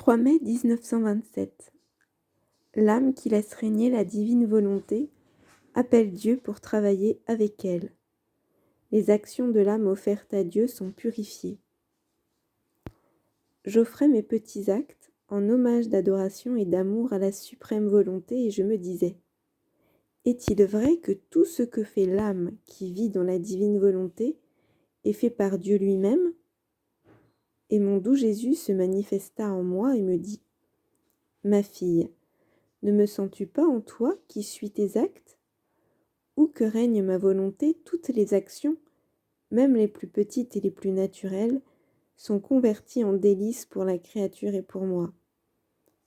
3 mai 1927. L'âme qui laisse régner la divine volonté appelle Dieu pour travailler avec elle. Les actions de l'âme offertes à Dieu sont purifiées. J'offrais mes petits actes en hommage d'adoration et d'amour à la suprême volonté et je me disais : est-il vrai que tout ce que fait l'âme qui vit dans la divine volonté est fait par Dieu lui-même ? Et mon doux Jésus se manifesta en moi et me dit : ma fille, ne me sens-tu pas en toi qui suis tes actes ? Où que règne ma volonté, toutes les actions, même les plus petites et les plus naturelles, sont converties en délices pour la créature et pour moi,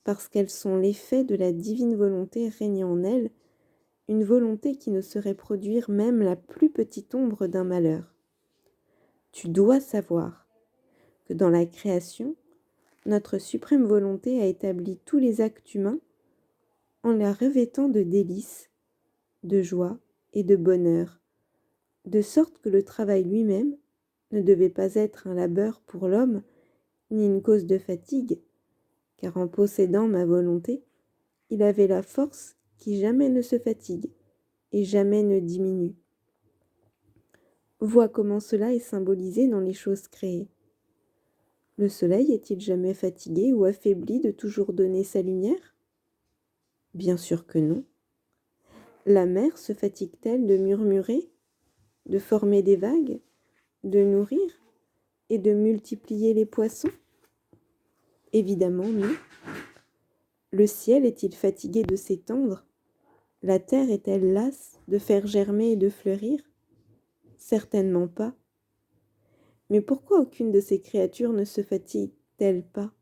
parce qu'elles sont l'effet de la divine volonté régnant en elle, une volonté qui ne saurait produire même la plus petite ombre d'un malheur. Tu dois savoir que dans la création, notre suprême volonté a établi tous les actes humains en les revêtant de délices, de joie et de bonheur, de sorte que le travail lui-même ne devait pas être un labeur pour l'homme, ni une cause de fatigue, car en possédant ma volonté, il avait la force qui jamais ne se fatigue et jamais ne diminue. Vois comment cela est symbolisé dans les choses créées. Le soleil est-il jamais fatigué ou affaibli de toujours donner sa lumière ? Bien sûr que non. La mer se fatigue-t-elle de murmurer, de former des vagues, de nourrir et de multiplier les poissons ? Évidemment non. Le ciel est-il fatigué de s'étendre ? La terre est-elle lasse de faire germer et de fleurir ? Certainement pas. Mais pourquoi aucune de ces créatures ne se fatigue-t-elle pas ?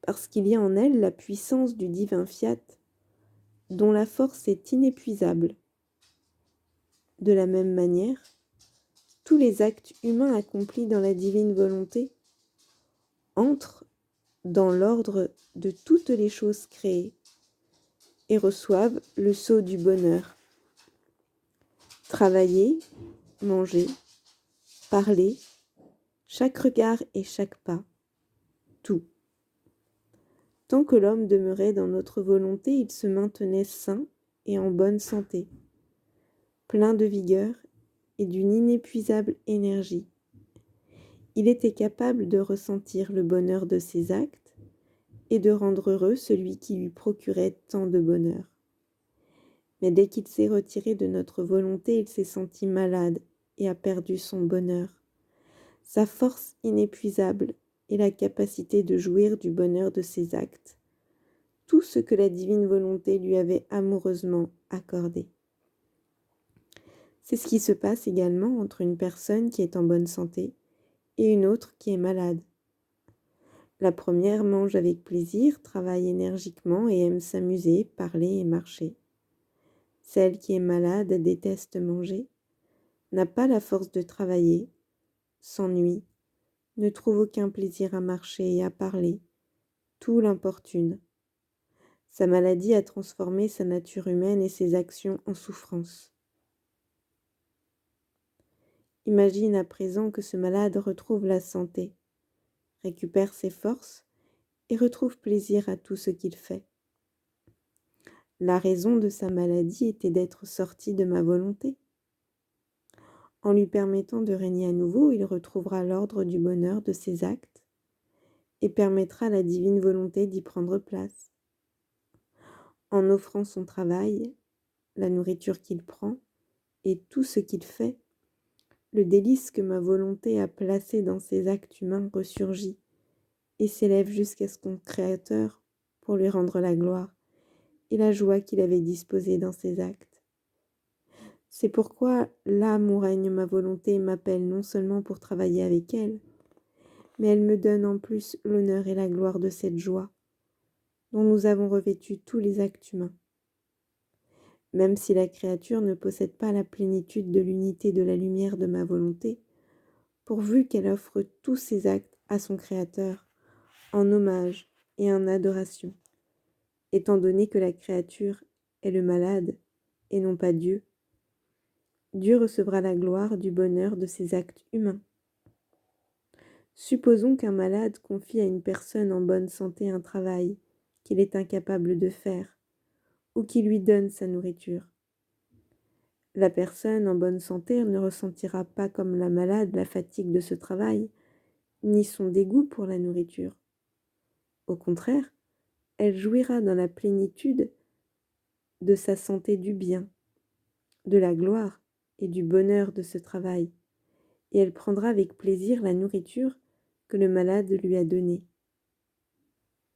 Parce qu'il y a en elle la puissance du divin fiat, dont la force est inépuisable. De la même manière, tous les actes humains accomplis dans la divine volonté entrent dans l'ordre de toutes les choses créées et reçoivent le sceau du bonheur. Travailler, manger, parler, chaque regard et chaque pas, tout. Tant que l'homme demeurait dans notre volonté, il se maintenait sain et en bonne santé, plein de vigueur et d'une inépuisable énergie. Il était capable de ressentir le bonheur de ses actes et de rendre heureux celui qui lui procurait tant de bonheur. Mais dès qu'il s'est retiré de notre volonté, il s'est senti malade et a perdu son bonheur, sa force inépuisable et la capacité de jouir du bonheur de ses actes, tout ce que la divine volonté lui avait amoureusement accordé. C'est ce qui se passe également entre une personne qui est en bonne santé et une autre qui est malade. La première mange avec plaisir, travaille énergiquement et aime s'amuser, parler et marcher. Celle qui est malade déteste manger, n'a pas la force de travailler, s'ennuie, ne trouve aucun plaisir à marcher et à parler, tout l'importune. Sa maladie a transformé sa nature humaine et ses actions en souffrance. Imagine à présent que ce malade retrouve la santé, récupère ses forces et retrouve plaisir à tout ce qu'il fait. La raison de sa maladie était d'être sorti de ma volonté. En lui permettant de régner à nouveau, il retrouvera l'ordre du bonheur de ses actes et permettra à la divine volonté d'y prendre place. En offrant son travail, la nourriture qu'il prend et tout ce qu'il fait, le délice que ma volonté a placé dans ses actes humains ressurgit et s'élève jusqu'à son Créateur pour lui rendre la gloire et la joie qu'il avait disposée dans ses actes. C'est pourquoi l'âme où règne ma volonté m'appelle non seulement pour travailler avec elle, mais elle me donne en plus l'honneur et la gloire de cette joie dont nous avons revêtu tous les actes humains. Même si la créature ne possède pas la plénitude de l'unité de la lumière de ma volonté, pourvu qu'elle offre tous ses actes à son Créateur, en hommage et en adoration, étant donné que la créature est le malade et non pas Dieu, Dieu recevra la gloire du bonheur de ses actes humains. Supposons qu'un malade confie à une personne en bonne santé un travail qu'il est incapable de faire, ou qui lui donne sa nourriture. La personne en bonne santé ne ressentira pas comme la malade la fatigue de ce travail, ni son dégoût pour la nourriture. Au contraire, elle jouira dans la plénitude de sa santé du bien, de la gloire et du bonheur de ce travail, et elle prendra avec plaisir la nourriture que le malade lui a donnée.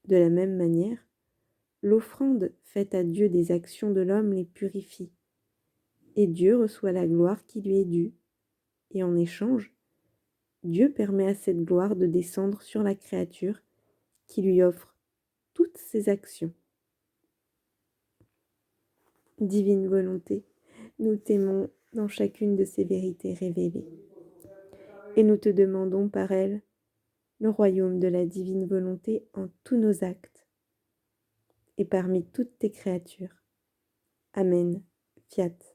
De la même manière, l'offrande faite à Dieu des actions de l'homme les purifie, et Dieu reçoit la gloire qui lui est due, et en échange, Dieu permet à cette gloire de descendre sur la créature qui lui offre toutes ses actions. Divine volonté, nous t'aimons dans chacune de ces vérités révélées, et nous te demandons par elles le royaume de la divine volonté en tous nos actes et parmi toutes tes créatures. Amen. Fiat.